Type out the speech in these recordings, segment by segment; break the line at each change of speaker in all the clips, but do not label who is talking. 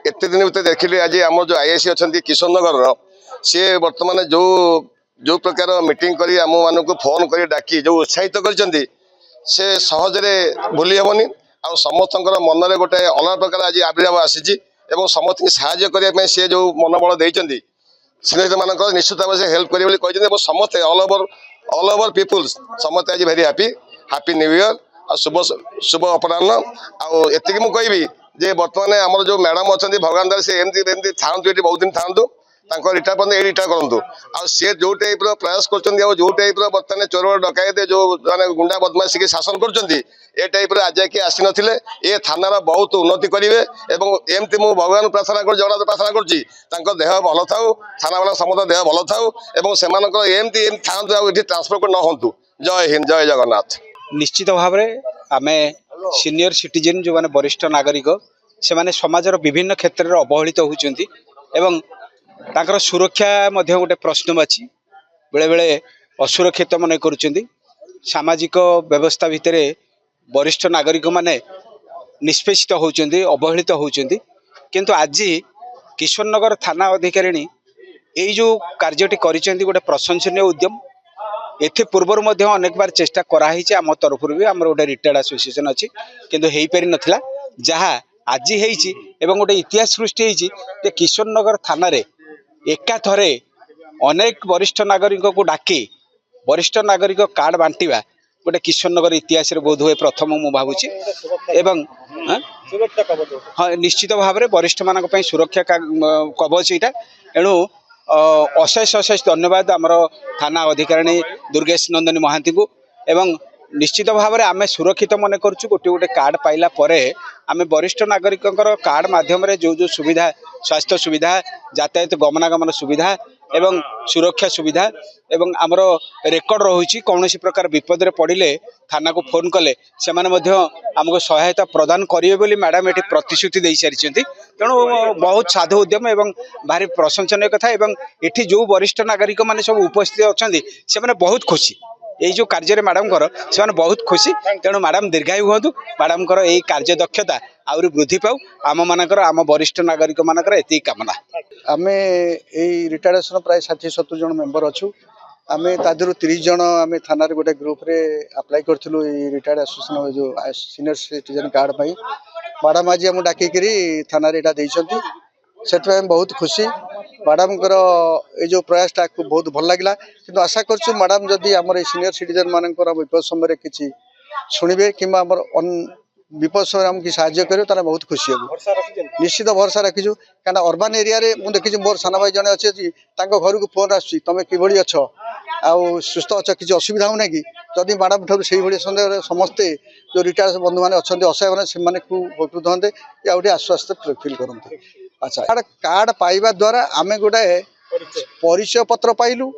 केते दिन भीतर देखिले आज आम जो आईएसी अच्छा किशन नगर सी बर्तमान जो जो प्रकार मीटिंग करी आम मान फोन कर डाकी जो उत्साहित कर सहजरे भूली हेनी आ समस्त मन में गोटे अलग प्रकार आज आविर्भाव आसी समस्त साहाय्य करने सी जो मनोबल देती सीनियर मान निश्चित भाव से हेल्प करेंगे समस्ते ऑल ओवर पीपुल्स समस्ते आज very happy happy new year आ शुभ शुभ अपराह्न आती मुझे जे बर्तमान आम जो मैडम अच्छा भगवान दर से एमती था बहुत दिन था रिटायर पर्यटन ये रिटायर करूँ आ जो टाइप प्रयास कर बर्तमान चोर डकायत जो गुंडा बदमाशी शासन कर टाइप आज किए आसी नथिले ये थानार बहुत उन्नति करेंगे एमती मुझे भगवान प्रार्थना कर जगन्नाथ प्रार्थना कर देह भल था थाना वाला समस्त देह भल था से एमती था ट्रांसफर कर न हूँ। जय हिंद जय जगन्नाथ।
निश्चित भाव में आम सीनियर सिटीजन जो माने वरिष्ठ नागरिक से माने समाजर विभिन्न क्षेत्र में अवहेलित होती तांकर सुरक्षा मध्य गोटे प्रश्न अच्छी बेले बेले असुरक्षित मन कर सामाजिक व्यवस्था भितर वरिष्ठ नागरिक माने निष्पेषित होती अवहेलित होती किंतु आज किशोर नगर थाना अधिकारी यही जो कार्यटी करिसेंती गोटे प्रशंसनीय उद्यम एथि पूर्वर मध्य अनेक बार चेष्टा कराई आम तरफ भी आम गोटे रिटायर्ड एसोसिएशन अच्छी किंतु हो पारि नथिला जहाँ आज होती गोटे इतिहास सृष्टि होती किशोर नगर थाना रे एका थरे अनेक वरिष्ठ नागरिक को डाकी वरिष्ठ नागरिक कार्ड बांटिबा गोटे किशोर नगर इतिहास बोध हुए प्रथम मु भावुची एवं हाँ निश्चित भाव में वरिष्ठ मान सुरक्षा कवच यहाँ एणु अशेष अशेष धन्यवाद आमर थाना अधिकारी दुर्गेश नंदनी महांती को एवं निश्चित भाव में आम सुरक्षित मन करुँ गोटे गोटे कार्ड पाइला आम वरिष्ठ नागरिक कार्ड माध्यम जो जो सुविधा स्वास्थ्य सुविधा यातायात गमनागमन सुविधा एवं सुरक्षा सुविधा एवं आमर रेकर्ड रही कौन प्रकार विपद में पड़े थाना को फोन कले से आमको सहायता प्रदान करेंगे मैडम ये प्रतिश्रुति दे सारी तेणु बहुत साधु उद्यम एवं भारी प्रशंसनीय कथा एवं ये जो वरिष्ठ नागरिक मैंने सब उपस्थित अच्छा से बहुत खुशी यही जो कार्य मैडम से बहुत खुशी तेणु मैडम दीर्घायु हूँ मैडम यही कार्य दक्षता आहरी वृद्धि पाऊ आम मानकर आम वरिष्ठ नागरिक मानकर एति कामना
आम यही रिटायर्ड प्राय 60-70 जन मेम्बर अच्छू आम तादर 30 जन आम थाना गोटे ग्रुप रे अप्लाई करूँ रिटायर्ड एसोसिएशन जो सीनियर सिटीजन कार्ड पाई मैडम आज आम डाक थाना से बहुत खुशी मैडम जो प्रयासटा बहुत भल लगे कि आशा करूँ मैडम जदि आम सीनियर सिटीजन मान विपद समय किसी शुणे कि विपद समय आमको साहाଯ୍य कर बहुत खुशी हो निश्चित भरसा रखीचु क्या अर्बान एरिया मुझे देखी मोर सान भाई जड़े अच्छे घर को फोन आसुच्ची तुम कि अच्छ आउ सुस्थ अच्छ किसी असुविधा होना कि जदि मैडम ठार से सन्देह समस्ते जो रिटायर्ड बंधु मैंने अच्छा असहाय मैंने से उपकृत होंगे या आश्वस्त फिल करते। अच्छा कार्ड पाइबा द्वारा आम गोटे परिचय पत्र पाइलु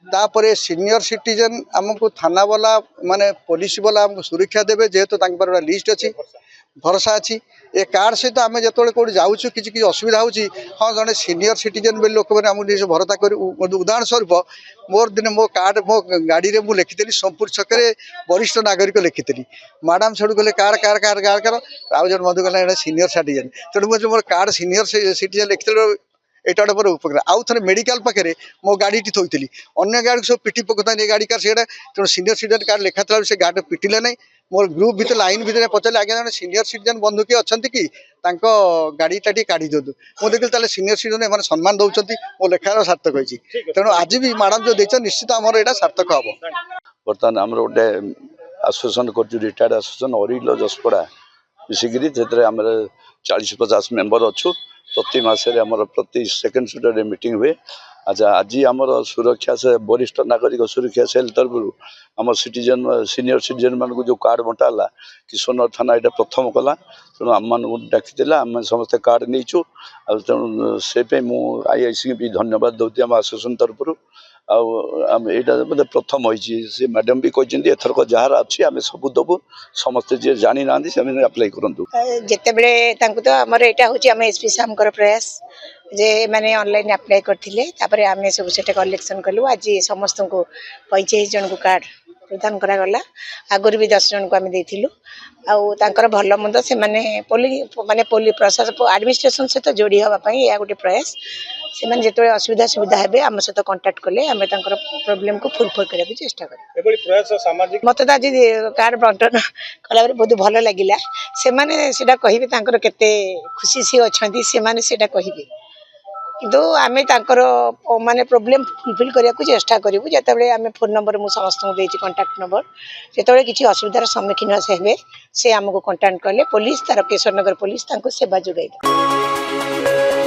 तापर सीनियर सिटीजन आमको थाना वाला माने पुलिस वाला आमको सुरक्षा देवे जेहेतु गोटे लिस्ट अच्छी भरोसा अच्छी ए कार्ड सहित आम जो कौट जाऊँ कि असुविधा हो हाँ जड़े सीनियर सिटीजन बोली लोक मैंने भरोसा कर उदाहरण स्वरूप मोर दिन मो कार्ड मो गाड़ी में मुझे लिखी सोमपुर छकरे वरिष्ठ नागरिक लिखी मैडम से कहले card car car car car आउ जन मधु कहला सीनियर सिटीजन तेणु मुझे मोर कार्ड सीनियर सिटीजन लिखी एटा गोटे उपकार आउ थे मेडिकल पाखे मो गाड़ी थोड़ी अन्य गाड़ी सब पिटी पकता गाड़ी कार से तेणु सीनियर सिटीजन कार्ड लिखा था से गाड़ी पिटिले नहीं मोर ग्रुप भर लाइन भर पचारे आगे जन सीनियर सिटीजन बंधु किए अच्छा कि गाड़ीटा काढ़ी दिंतु मुझे देखिए सीनियर सिटीजन एम सम्मान दौरान मो लेखार सार्थक होती तेणु आज भी मैडम जो देते निश्चित आमर यहाँ सार्थक हम
बर्तमान आम गोटे आसोसिएसन कर रिटायर्ड आसोसिएसन अरिल जसपड़ा मिसिकी आम 40-50 मेम्बर अच्छु प्रति मसरे आम प्रति सेकेंड सैटरडे मीटिंग हुए। अच्छा आज आमर सुरक्षा से वरिष्ठ नागरिक सुरक्षा सेल तरफ आम सिटीजन सीनियर सिटीजन मान जो कार्ड बंटाला किशोर थाना यहाँ प्रथम कला तेणु आम मान डाकी आम समस्ते कार्ड नहींचु तेणु से आईआईसी भी धन्यवाद दूसरी आम आसोसिएसन तरफ आईटा मतलब प्रथम होती मैडम भी कहते एथरक जार अच्छी आम सब दबु समस्ते जी जानी ना अप्लाई करूँ
जिते बड़े तो आमर यहाँ हूँ आम एसपी साहब प्रयास जे मैंने ऑनलाइन अप्लाई करते आम सब से कलेक्शन कलु आज समस्त को 45 जन को कार्ड प्रदान करागला आगुरी भी 10 जन को आम देथिलु आउ भल मंद से माने प्रशासन एडमिनिस्ट्रेशन सहित जोड़ी हवा यह गोटे प्रयास से मैंने जिते असुविधा सुविधा हे आम सहित कंटाक्ट कले आम प्रोब्लेम को फुलफिल करने चेष्टा कर मत तो आज कार्ड बंटन कला बहुत भल लगे से मैंने कहे केते खुशी सी अच्छा से कहे किंतु आम माने प्रोब्लेम फुलफिल करने को चेष्टा करूँ जिते आम फोन नंबर मुझे समस्त देती कंटाक्ट नंबर जिते किसी असुविधार सम्मुखीन से आमको कंटाक्ट कले पुलिस तार केशवनगर पुलिस सेवा जोगाई।